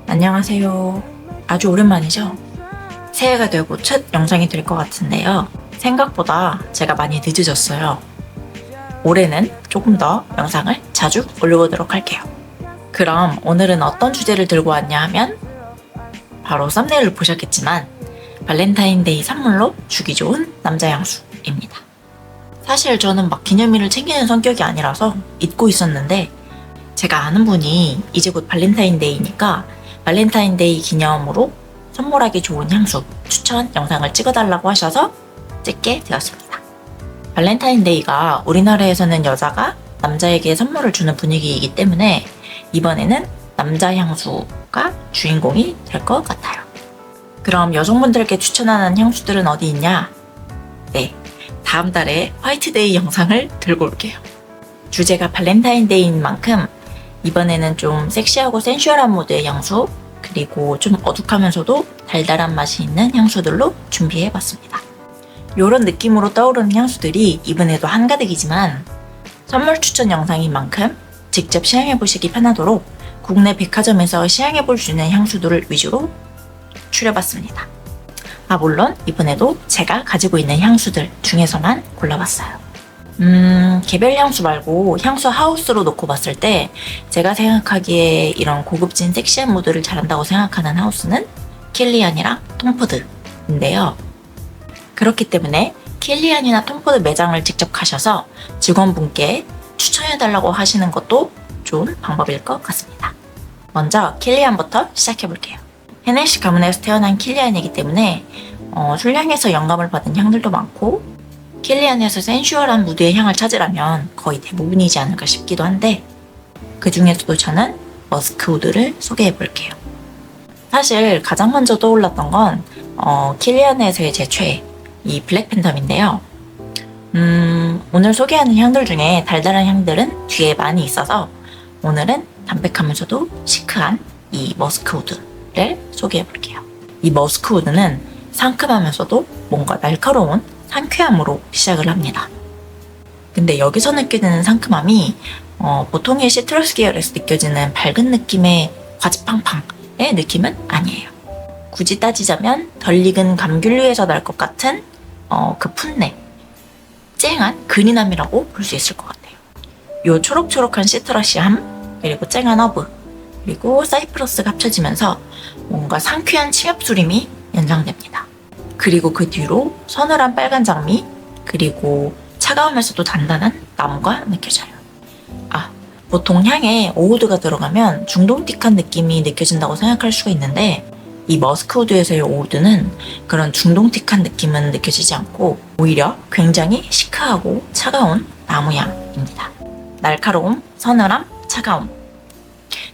안녕하세요. 아주 오랜만이죠? 새해가 되고 첫 영상이 될 것 같은데요. 생각보다 제가 많이 늦어졌어요. 올해는 조금 더 영상을 자주 올려보도록 할게요. 그럼 오늘은 어떤 주제를 들고 왔냐 하면 바로 썸네일을 보셨겠지만 발렌타인데이 선물로 주기 좋은 남자 향수입니다. 사실 저는 막 기념일을 챙기는 성격이 아니라서 잊고 있었는데 제가 아는 분이 이제 곧 발렌타인데이니까 발렌타인데이 기념으로 선물하기 좋은 향수 추천 영상을 찍어달라고 하셔서 찍게 되었습니다. 발렌타인데이가 우리나라에서는 여자가 남자에게 선물을 주는 분위기이기 때문에 이번에는 남자 향수가 주인공이 될 것 같아요. 그럼 여성분들께 추천하는 향수들은 어디 있냐? 네, 다음 달에 화이트데이 영상을 들고 올게요. 주제가 발렌타인데이인 만큼 이번에는 좀 섹시하고 센슈얼한 무드의 향수, 그리고 좀 어둑하면서도 달달한 맛이 있는 향수들로 준비해봤습니다. 이런 느낌으로 떠오르는 향수들이 이번에도 한가득이지만 선물 추천 영상인 만큼 직접 시향해보시기 편하도록 국내 백화점에서 시향해볼 수 있는 향수들을 위주로 추려봤습니다. 물론 이번에도 제가 가지고 있는 향수들 중에서만 골라봤어요. 개별 향수 말고 향수 하우스로 놓고 봤을 때 제가 생각하기에 이런 고급진 섹시한 무드를 잘한다고 생각하는 하우스는 킬리안이랑 톰포드인데요. 그렇기 때문에 킬리안이나 톰포드 매장을 직접 가셔서 직원분께 추천해달라고 하시는 것도 좋은 방법일 것 같습니다. 먼저 킬리안부터 시작해볼게요. 헤네시 가문에서 태어난 킬리안이기 때문에 술향에서 영감을 받은 향들도 많고 킬리안에서 센슈얼한 무드의 향을 찾으라면 거의 대부분이지 않을까 싶기도 한데 그 중에서도 저는 머스크우드를 소개해볼게요. 사실 가장 먼저 떠올랐던 건 킬리안에서의 제 최애, 이 블랙팬텀인데요. 오늘 소개하는 향들 중에 달달한 향들은 뒤에 많이 있어서 오늘은 담백하면서도 시크한 이 머스크우드를 소개해볼게요. 이 머스크우드는 상큼하면서도 뭔가 날카로운 상쾌함으로 시작을 합니다. 근데 여기서 느껴지는 상큼함이 보통의 시트러스 계열에서 느껴지는 밝은 느낌의 과즙팡팡의 느낌은 아니에요. 굳이 따지자면 덜 익은 감귤류에서 날 것 같은 그 풋내, 쨍한 그린함이라고 볼 수 있을 것 같아요. 요 초록초록한 시트러시함, 그리고 쨍한 허브, 그리고 사이프러스가 합쳐지면서 뭔가 상쾌한 침엽수림이 연상됩니다. 그리고 그 뒤로 서늘한 빨간 장미, 그리고 차가우면서도 단단한 나무가 느껴져요. 보통 향에 오우드가 들어가면 중동틱한 느낌이 느껴진다고 생각할 수가 있는데 이 머스크우드에서의 오우드는 그런 중동틱한 느낌은 느껴지지 않고 오히려 굉장히 시크하고 차가운 나무향입니다. 날카로움, 서늘함, 차가움.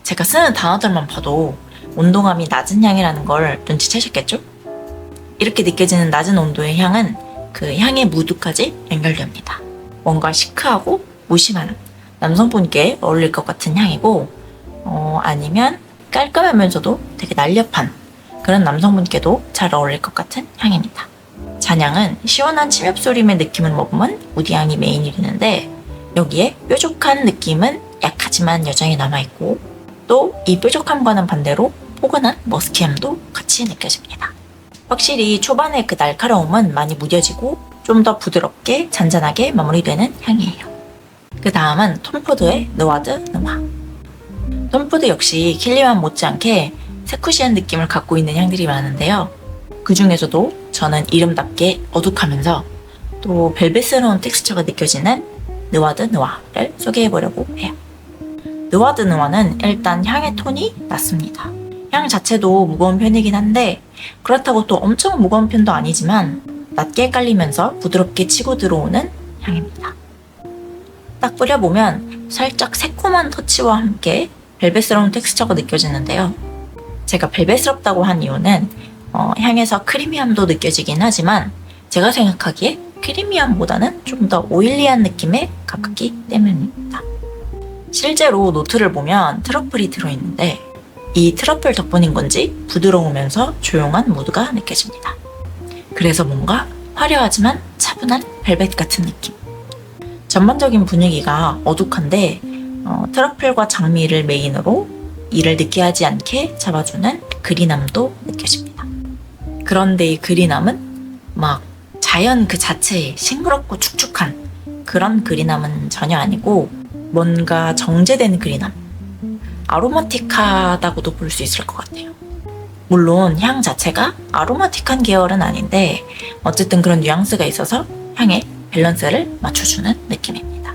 제가 쓰는 단어들만 봐도 온도감이 낮은 향이라는 걸 눈치채셨겠죠? 이렇게 느껴지는 낮은 온도의 향은 그 향의 무드까지 연결됩니다. 뭔가 시크하고 무심한 남성분께 어울릴 것 같은 향이고 아니면 깔끔하면서도 되게 날렵한 그런 남성분께도 잘 어울릴 것 같은 향입니다. 잔향은 시원한 침엽소림의 느낌을 머금은 우디향이 메인이는데 여기에 뾰족한 느낌은 약하지만 여전히 남아있고 또 이 뾰족함과는 반대로 포근한 머스키함도 같이 느껴집니다. 확실히 초반에 그 날카로움은 많이 무뎌지고 좀 더 부드럽게 잔잔하게 마무리되는 향이에요. 그 다음은 톰포드의 느와드 느와. 톰포드 역시 킬리안 못지않게 세쿠시한 느낌을 갖고 있는 향들이 많은데요. 그 중에서도 저는 이름답게 어둑하면서 또 벨벳스러운 텍스처가 느껴지는 느와드 느와를 소개해보려고 해요. 느와드 느와는 일단 향의 톤이 낮습니다. 향 자체도 무거운 편이긴 한데 그렇다고 또 엄청 무거운 편도 아니지만 낮게 깔리면서 부드럽게 치고 들어오는 향입니다. 딱 뿌려보면 살짝 새콤한 터치와 함께 벨벳스러운 텍스처가 느껴지는데요. 제가 벨벳스럽다고 한 이유는 향에서 크리미함도 느껴지긴 하지만 제가 생각하기에 크리미함보다는 좀 더 오일리한 느낌에 가깝기 때문입니다. 실제로 노트를 보면 트러플이 들어있는데 이 트러플 덕분인 건지 부드러우면서 조용한 무드가 느껴집니다. 그래서 뭔가 화려하지만 차분한 벨벳 같은 느낌. 전반적인 분위기가 어둑한데 트러플과 장미를 메인으로 이를 느끼하지 않게 잡아주는 그린함도 느껴집니다. 그런데 이 그린함은 막 자연 그 자체에 싱그럽고 축축한 그런 그린함은 전혀 아니고 뭔가 정제된 그린함, 아로마틱하다고도 볼 수 있을 것 같아요. 물론 향 자체가 아로마틱한 계열은 아닌데 어쨌든 그런 뉘앙스가 있어서 향의 밸런스를 맞춰주는 느낌입니다.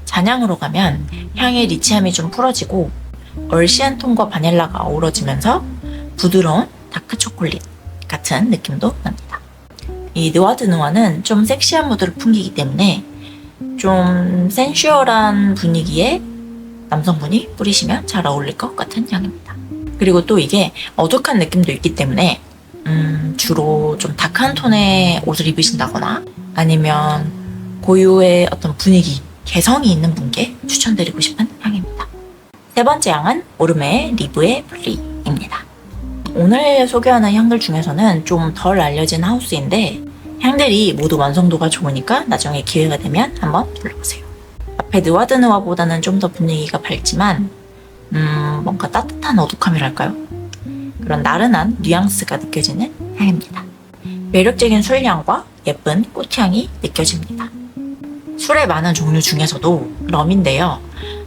잔향으로 가면 향의 리치함이 좀 풀어지고 얼씨한 톤과 바닐라가 어우러지면서 부드러운 다크 초콜릿 같은 느낌도 납니다. 이 느와드 누아는 좀 섹시한 무드를 풍기기 때문에 좀 센슈얼한 분위기에 남성분이 뿌리시면 잘 어울릴 것 같은 향입니다. 그리고 또 이게 어둑한 느낌도 있기 때문에 주로 좀 다크한 톤의 옷을 입으신다거나 아니면 고유의 어떤 분위기, 개성이 있는 분께 추천드리고 싶은 향입니다. 세 번째 향은 오르메의 리브의 블리입니다. 오늘 소개하는 향들 중에서는 좀 덜 알려진 하우스인데 향들이 모두 완성도가 좋으니까 나중에 기회가 되면 한번 둘러보세요. 앞에 느와드 누아보다는 좀 더 분위기가 밝지만 뭔가 따뜻한 어둑함이랄까요? 그런 나른한 뉘앙스가 느껴지는 향입니다. 매력적인 술향과 예쁜 꽃향이 느껴집니다. 술의 많은 종류 중에서도 럼인데요.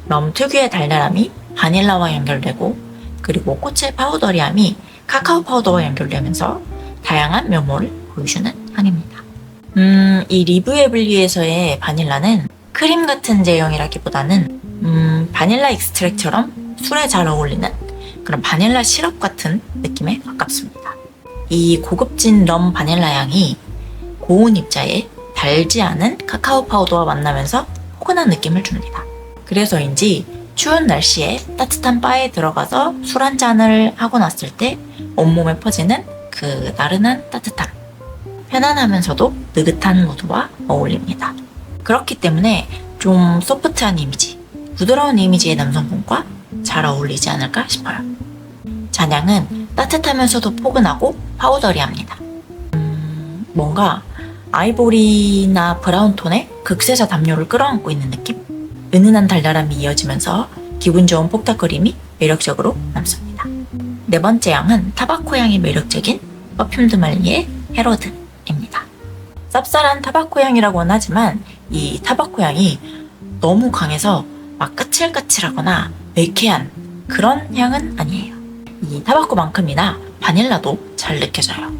럼 특유의 달달함이 바닐라와 연결되고 그리고 꽃의 파우더리함이 카카오 파우더와 연결되면서 다양한 면모를 보여주는 향입니다. 이 리브의 블리에서의 바닐라는 크림 같은 제형이라기보다는 바닐라 익스트랙처럼 술에 잘 어울리는 그런 바닐라 시럽 같은 느낌에 가깝습니다. 이 고급진 럼 바닐라 향이 고운 입자에 달지 않은 카카오 파우더와 만나면서 포근한 느낌을 줍니다. 그래서인지 추운 날씨에 따뜻한 바에 들어가서 술 한 잔을 하고 났을 때 온몸에 퍼지는 그 나른한 따뜻함, 편안하면서도 느긋한 무드와 어울립니다. 그렇기 때문에 좀 소프트한 이미지, 부드러운 이미지의 남성분과 잘 어울리지 않을까 싶어요. 잔향은 따뜻하면서도 포근하고 파우더리합니다. 뭔가 아이보리나 브라운 톤의 극세사 담요를 끌어안고 있는 느낌? 은은한 달달함이 이어지면서 기분 좋은 폭탁거림이 매력적으로 남습니다. 네 번째 향은 타바코 향이 매력적인 퍼퓸드 말리의 헤로드입니다. 쌉쌀한 타바코 향이라고는 하지만 이 타바코 향이 너무 강해서 막 까칠까칠하거나 매캐한 그런 향은 아니에요. 이 타바코만큼이나 바닐라도 잘 느껴져요.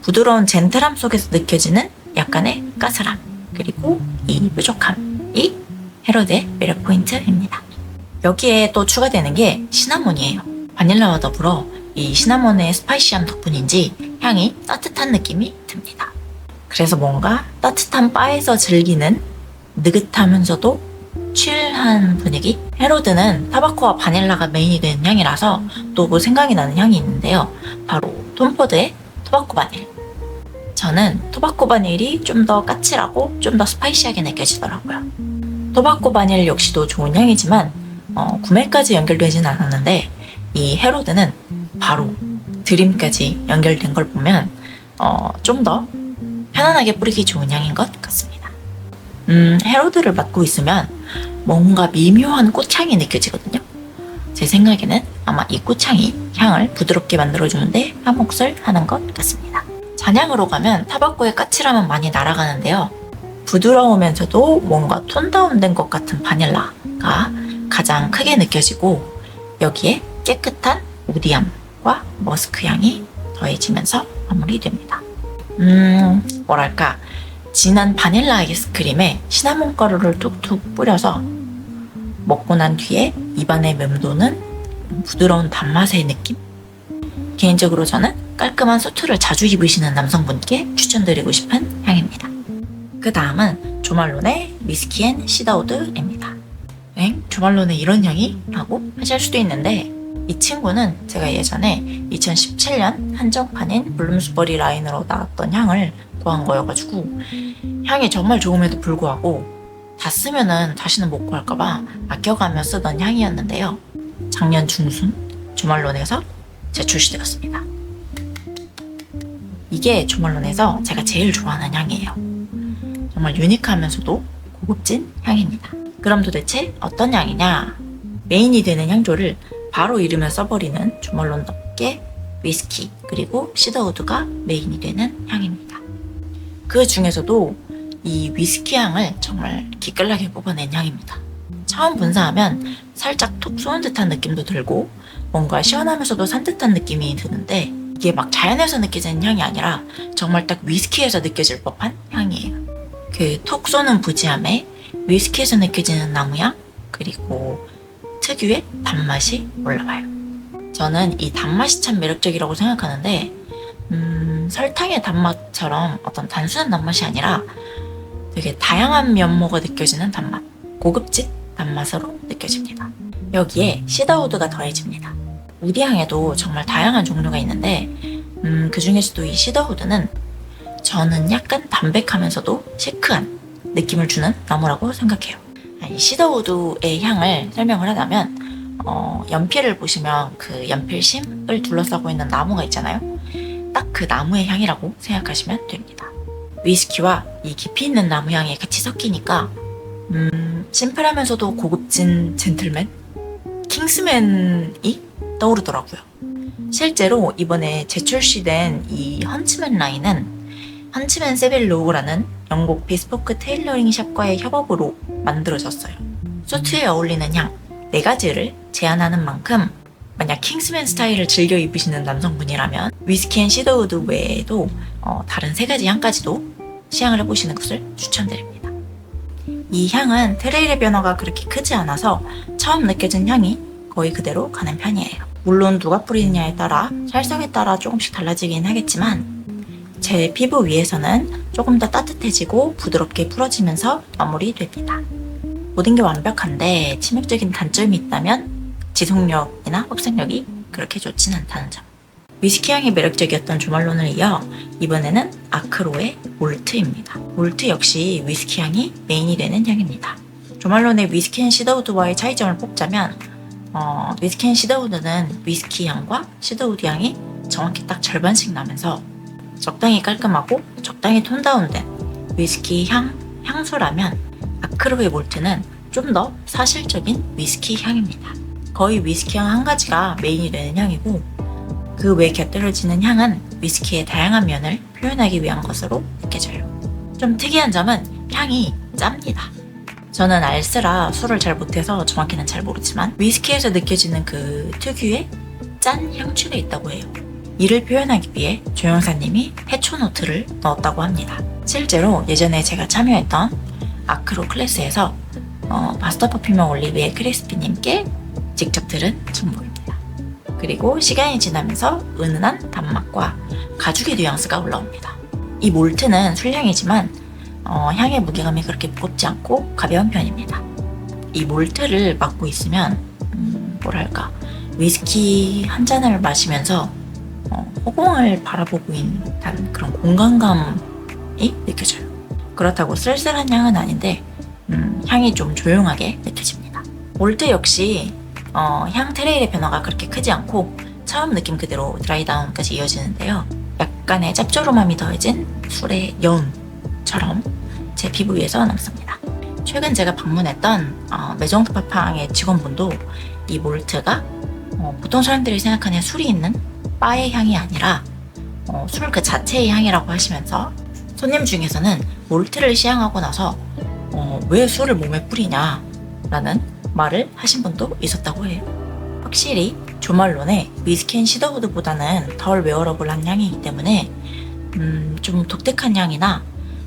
부드러운 젠틀함 속에서 느껴지는 약간의 까슬함 그리고 이 뾰족함이 헤로드의 매력 포인트입니다. 여기에 또 추가되는 게 시나몬이에요. 바닐라와 더불어 이 시나몬의 스파이시함 덕분인지 향이 따뜻한 느낌이 듭니다. 그래서 뭔가 따뜻한 바에서 즐기는 느긋하면서도 칠한 분위기? 헤로드는 타바코와 바닐라가 메인이 되는 향이라서 또 생각이 나는 향이 있는데요. 바로 톰포드의 토바코 바닐. 저는 토바코 바닐이 좀 더 까칠하고 좀 더 스파이시하게 느껴지더라고요. 토바코 바닐 역시도 좋은 향이지만 구매까지 연결되진 않았는데 이 헤로드는 바로 드림까지 연결된 걸 보면 좀 더 편안하게 뿌리기 좋은 향인 것 같습니다. 헤로드를 맡고 있으면 뭔가 미묘한 꽃향이 느껴지거든요. 제 생각에는 아마 이 꽃향이 향을 부드럽게 만들어주는데 한 몫을 하는 것 같습니다. 잔향으로 가면 타바코의 까칠함은 많이 날아가는데요. 부드러우면서도 뭔가 톤 다운된 것 같은 바닐라가 가장 크게 느껴지고 여기에 깨끗한 우디함과 머스크 향이 더해지면서 마무리됩니다. 뭐랄까 진한 바닐라 아이스크림에 시나몬 가루를 툭툭 뿌려서 먹고 난 뒤에 입안에 맴도는 부드러운 단맛의 느낌? 개인적으로 저는 깔끔한 수트를 자주 입으시는 남성분께 추천드리고 싶은 향입니다. 그 다음은 조말론의 위스키 앤 시더우드입니다. 조말론에 이런 향이? 라고 하실 수도 있는데 이 친구는 제가 예전에 2017년 한정판인 블룸스버리 라인으로 나왔던 향을 구한 거여가지고 향이 정말 좋음에도 불구하고 다 쓰면은 다시는 못 구할까봐 아껴가며 쓰던 향이었는데요. 작년 중순 조말론에서 재출시되었습니다. 이게 조말론에서 제가 제일 좋아하는 향이에요. 정말 유니크하면서도 고급진 향입니다. 그럼 도대체 어떤 향이냐? 메인이 되는 향조를 바로 이름에 써버리는 주말론답게 위스키 그리고 시더우드가 메인이 되는 향입니다. 그 중에서도 이 위스키 향을 정말 기깔나게 뽑아낸 향입니다. 처음 분사하면 살짝 톡 쏘는 듯한 느낌도 들고 뭔가 시원하면서도 산뜻한 느낌이 드는데 이게 막 자연에서 느껴지는 향이 아니라 정말 딱 위스키에서 느껴질 법한 향이에요. 그 톡 쏘는 부지함에 위스키에서 느껴지는 나무향 그리고 특유의 단맛이 올라와요. 저는 이 단맛이 참 매력적이라고 생각하는데 설탕의 단맛처럼 어떤 단순한 단맛이 아니라 되게 다양한 면모가 느껴지는 단맛, 고급진 단맛으로 느껴집니다. 여기에 시더우드가 더해집니다. 우디향에도 정말 다양한 종류가 있는데 그 중에서도 이 시더우드는 저는 약간 담백하면서도 시크한 느낌을 주는 나무라고 생각해요. 이 시더우드의 향을 설명을 하자면 연필을 보시면 그 연필심을 둘러싸고 있는 나무가 있잖아요. 딱 그 나무의 향이라고 생각하시면 됩니다. 위스키와 이 깊이 있는 나무 향이 같이 섞이니까 심플하면서도 고급진 젠틀맨? 킹스맨이 떠오르더라고요. 실제로 이번에 재출시된 이 헌츠맨 라인은 헌츠맨 세빌 로우라는 영국 비스포크 테일러링 샵과의 협업으로 만들어졌어요. 수트에 어울리는 향 4가지를 제안하는 만큼 만약 킹스맨 스타일을 즐겨 입으시는 남성분이라면 위스키 앤 시더우드 외에도 다른 3가지 향까지도 시향을 해보시는 것을 추천드립니다. 이 향은 트레일의 변화가 그렇게 크지 않아서 처음 느껴진 향이 거의 그대로 가는 편이에요. 물론 누가 뿌리느냐에 따라 살성에 따라 조금씩 달라지긴 하겠지만 제 피부 위에서는 조금 더 따뜻해지고 부드럽게 풀어지면서 마무리됩니다. 모든 게 완벽한데 치명적인 단점이 있다면 지속력이나 흡색력이 그렇게 좋진 않다는 점. 위스키 향이 매력적이었던 조말론을 이어 이번에는 아크로의 몰트입니다. 몰트 역시 위스키 향이 메인이 되는 향입니다. 조말론의 위스키 앤 시더우드와의 차이점을 뽑자면 위스키 앤 시더우드는 위스키 향과 시더우드 향이 정확히 딱 절반씩 나면서 적당히 깔끔하고 적당히 톤 다운된 위스키 향수라면 아크로의 몰트는 좀 더 사실적인 위스키 향입니다. 거의 위스키 향 한 가지가 메인이 되는 향이고 그 외 곁들여지는 향은 위스키의 다양한 면을 표현하기 위한 것으로 느껴져요. 좀 특이한 점은 향이 짭니다. 저는 알스라 술을 잘 못해서 정확히는 잘 모르지만 위스키에서 느껴지는 그 특유의 짠 향취가 있다고 해요. 이를 표현하기 위해 조영사님이 해초 노트를 넣었다고 합니다. 실제로 예전에 제가 참여했던 아크로 클래스에서 마스터 퍼퓸머 올리비에 크리스피님께 직접 들은 정보입니다. 그리고 시간이 지나면서 은은한 단맛과 가죽의 뉘앙스가 올라옵니다. 이 몰트는 술향이지만 향의 무게감이 그렇게 무겁지 않고 가벼운 편입니다. 이 몰트를 맡고 있으면 뭐랄까 위스키 한 잔을 마시면서 허공을 바라보고 있는 그런 공간감이 느껴져요. 그렇다고 쓸쓸한 향은 아닌데 향이 좀 조용하게 느껴집니다. 몰트 역시 향 트레일의 변화가 그렇게 크지 않고 처음 느낌 그대로 드라이다운까지 이어지는데요. 약간의 짭조름함이 더해진 술의 여운처럼 제 피부 위에서 남습니다. 최근 제가 방문했던 메종드 파팡의 직원분도 이 몰트가 보통 사람들이 생각하는 술이 있는 바의 향이 아니라 술 그 자체의 향이라고 하시면서 손님 중에서는 몰트를 시향하고 나서 왜 술을 몸에 뿌리냐 라는 말을 하신 분도 있었다고 해요. 확실히 조말론의 위스키 앤 시더우드보다는 덜 웨어러블한 향이기 때문에 좀 독특한 향이나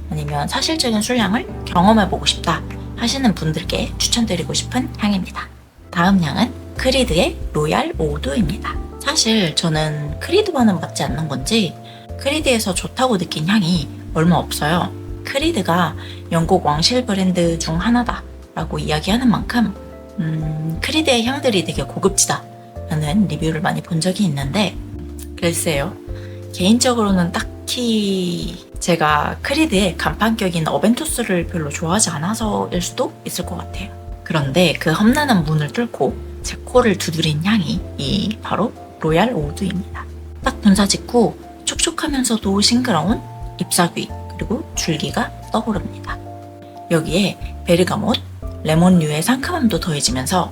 아니면 사실적인 술향을 경험해보고 싶다 하시는 분들께 추천드리고 싶은 향입니다. 다음 향은 크리드의 로얄 오드입니다. 사실 저는 크리드와는 맞지 않는 건지 크리드에서 좋다고 느낀 향이 얼마 없어요. 크리드가 영국 왕실 브랜드 중 하나다 라고 이야기하는 만큼 크리드의 향들이 되게 고급지다 라는 리뷰를 많이 본 적이 있는데 글쎄요, 개인적으로는 딱히 제가 크리드의 간판격인 어벤투스를 별로 좋아하지 않아서일 수도 있을 것 같아요. 그런데 그 험난한 문을 뚫고 제 코를 두드린 향이 바로 로얄 오드입니다. 딱 분사 직후 촉촉하면서도 싱그러운 잎사귀 그리고 줄기가 떠오릅니다. 여기에 베르가못, 레몬류의 상큼함도 더해지면서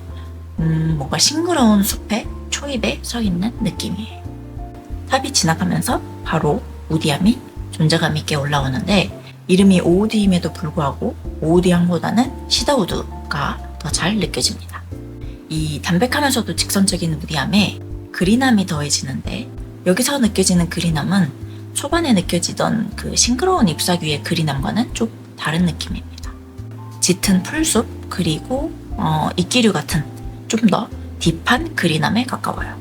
뭔가 싱그러운 숲에 초입에 서 있는 느낌이에요. 탑이 지나가면서 바로 우디함이 존재감 있게 올라오는데, 이름이 오우드임에도 불구하고 오우드 향보다는 시더우드가 더 잘 느껴집니다. 이 담백하면서도 직선적인 우디함에 그린함이 더해지는데, 여기서 느껴지는 그린함은 초반에 느껴지던 그 싱그러운 잎사귀 위의 그린함과는 좀 다른 느낌입니다. 짙은 풀숲 그리고 이끼류 같은 좀 더 딥한 그린함에 가까워요.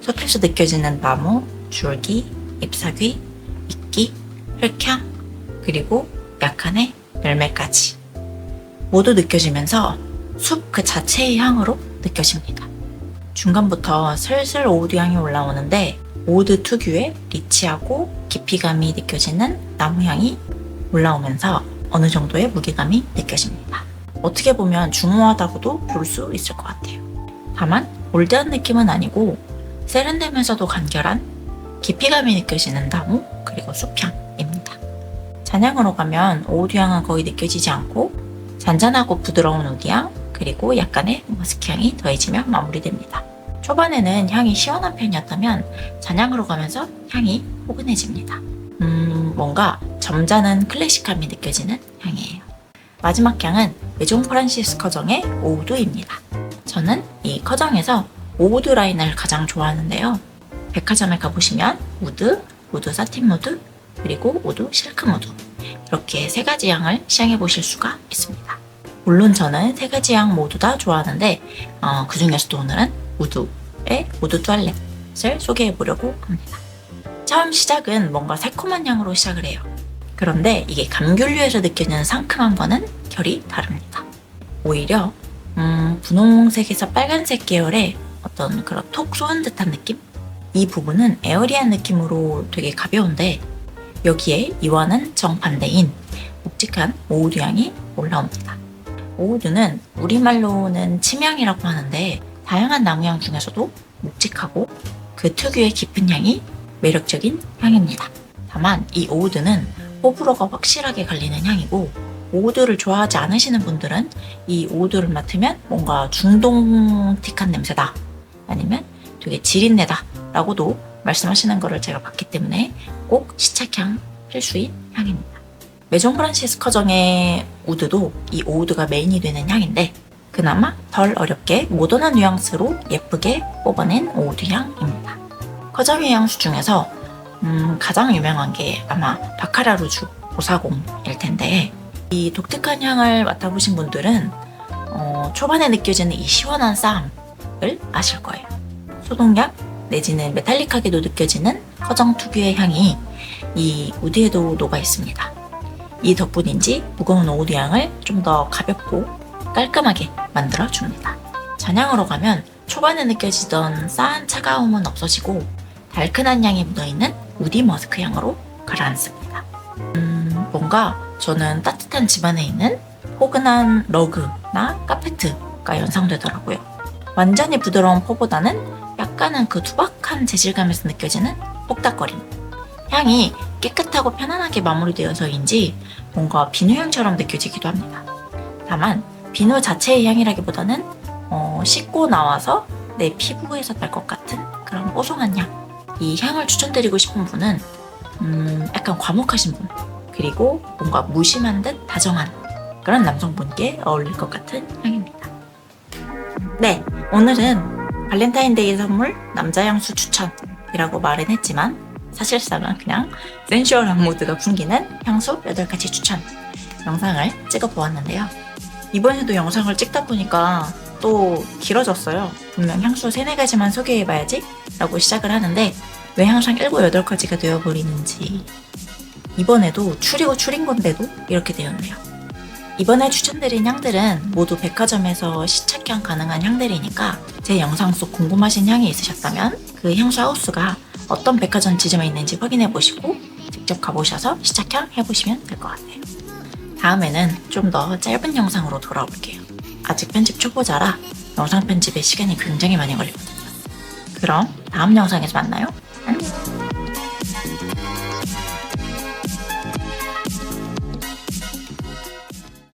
숲에서 느껴지는 나무, 줄기, 잎사귀, 이끼, 흙향, 그리고 약간의 열매까지 모두 느껴지면서 숲 그 자체의 향으로 느껴집니다. 중간부터 슬슬 오우드 향이 올라오는데, 오우드 특유의 리치하고 깊이감이 느껴지는 나무향이 올라오면서 어느 정도의 무게감이 느껴집니다. 어떻게 보면 중후하다고도 볼 수 있을 것 같아요. 다만 올드한 느낌은 아니고 세련되면서도 간결한 깊이감이 느껴지는 나무 그리고 숲향입니다. 잔향으로 가면 오우드향은 거의 느껴지지 않고 잔잔하고 부드러운 우디향 그리고 약간의 머스크향이 더해지며 마무리됩니다. 초반에는 향이 시원한 편이었다면 잔향으로 가면서 향이 포근해집니다. 뭔가 점잖은 클래식함이 느껴지는 향이에요. 마지막 향은 메종 프란시스 커정의 오우드입니다. 저는 이 커정에서 오우드 라인을 가장 좋아하는데요. 백화점에 가보시면 우드, 우드 사틴 무드, 그리고 우드 실크 무드 이렇게 세 가지 향을 시향해 보실 수가 있습니다. 물론 저는 세 가지 향 모두 다 좋아하는데 그 중에서도 오늘은 우드의 우드 뚜알렛을 소개해 보려고 합니다. 처음 시작은 뭔가 새콤한 향으로 시작을 해요. 그런데 이게 감귤류에서 느껴지는 상큼함과는 결이 다릅니다. 오히려 분홍색에서 빨간색 계열의 어떤 그런 톡 쏘는 듯한 느낌? 이 부분은 에어리한 느낌으로 되게 가벼운데, 여기에 이와는 정반대인 묵직한 오우드 향이 올라옵니다. 오우드는 우리말로는 침향이라고 하는데, 다양한 나무향 중에서도 묵직하고 그 특유의 깊은 향이 매력적인 향입니다. 다만 이 오우드는 호불호가 확실하게 갈리는 향이고, 오우드를 좋아하지 않으시는 분들은 이 오우드를 맡으면 뭔가 중동틱한 냄새다, 아니면 되게 지린내다 라고도 말씀하시는 거를 제가 봤기 때문에 꼭 시착향 필수인 향입니다. 메종 프란시스 커정의 우드도 이 오우드가 메인이 되는 향인데, 그나마 덜 어렵게 모던한 뉘앙스로 예쁘게 뽑아낸 오우드 향입니다. 커정의 향수 중에서 가장 유명한 게 아마 바카라 루주 540일 텐데, 이 독특한 향을 맡아보신 분들은 초반에 느껴지는 이 시원한 싸움을 아실 거예요. 소독약 내지는 메탈릭하게도 느껴지는 커정 특유의 향이 이 우드에도 녹아 있습니다. 이 덕분인지 무거운 오우드 향을 좀 더 가볍고 깔끔하게 만들어줍니다. 잔향으로 가면 초반에 느껴지던 싸한 차가움은 없어지고 달큰한 향이 묻어있는 우디 머스크 향으로 가라앉습니다. 뭔가 저는 따뜻한 집안에 있는 포근한 러그나 카페트가 연상되더라고요. 완전히 부드러운 포보다는 약간은 그 투박한 재질감에서 느껴지는 똑딱거림. 향이 깨끗하고 편안하게 마무리되어서인지 뭔가 비누향처럼 느껴지기도 합니다. 다만 비누 자체의 향이라기보다는 씻고 나와서 내 피부에서 날 것 같은 그런 뽀송한 향. 이 향을 추천드리고 싶은 분은 약간 과묵하신 분, 그리고 뭔가 무심한 듯 다정한 그런 남성분께 어울릴 것 같은 향입니다. 네, 오늘은 발렌타인데이 선물 남자 향수 추천이라고 말은 했지만 사실상은 그냥 센슈얼한 모드가 풍기는 향수 8가지 추천 영상을 찍어 보았는데요. 이번에도 영상을 찍다 보니까 또 길어졌어요. 분명 향수 3, 4가지만 소개해봐야지 라고 시작을 하는데 왜 항상 7, 8가지가 되어버리는지. 이번에도 추린 건데도 이렇게 되었네요. 이번에 추천드린 향들은 모두 백화점에서 시착향 가능한 향들이니까 제 영상 속 궁금하신 향이 있으셨다면 그 향수 하우스가 어떤 백화점 지점에 있는지 확인해보시고 직접 가보셔서 시착향 해보시면 될 것 같아요. 다음에는 좀 더 짧은 영상으로 돌아올게요. 아직 편집 초보자라 영상 편집에 시간이 굉장히 많이 걸리거든요. 그럼 다음 영상에서 만나요. 안녕.